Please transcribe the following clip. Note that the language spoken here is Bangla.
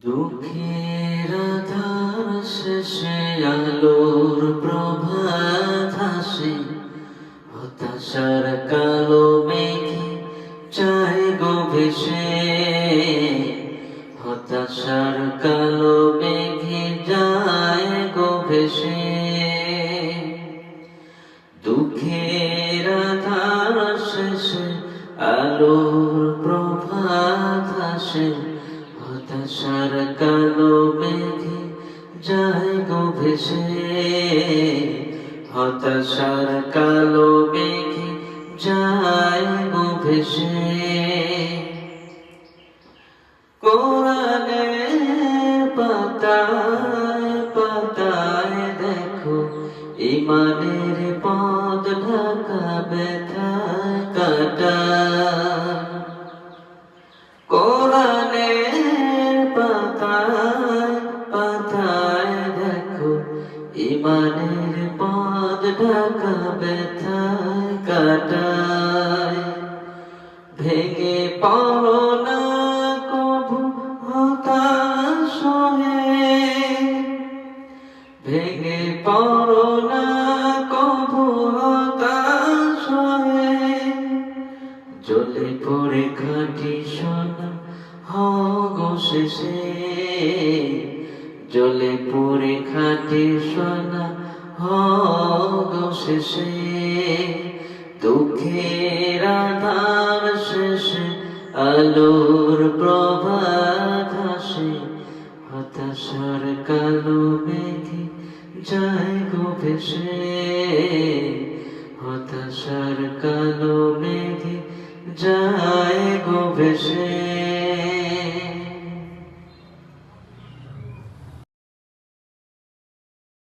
দুঃখের আধার শেষে আলোর প্রভাত হাসে, হতাশার কালো মেঘে চায় গো ভেসে, হতাশার কালো মেঘে যায় গো ভেসে। দুঃখের আধার শেষে আলোর প্রভাত হাসে, হতাশার কালো মেঘে যায় গো ভেসে, হতাশার কালো মেঘে যায় গো ভেসে। কোরআনের পাতায় পাতায় দেখো ইমানের পথ ঢাকা ব্যথায় কাটা। কোরআনের পাতায় পাতায় দেখো ইমানের পথ ঢাকা ব্যথায় কাটায়। ভেঙে পড়ো না কভু হতাশ হয়ে, ভেঙে পড়ো না কভু হতাশ হয়ে। জ্বলে পড়ে খাঁটি সোনা হও গো শেষে, জ্বলে পড়ে খাঁটি সোনা হও গো শেষে। দুঃখের আধার শেষে আলোর প্রভাত হাসে, হতাশার কালো মেঘে যায় গো ভেসে, হতাশার কালো মেঘে যায়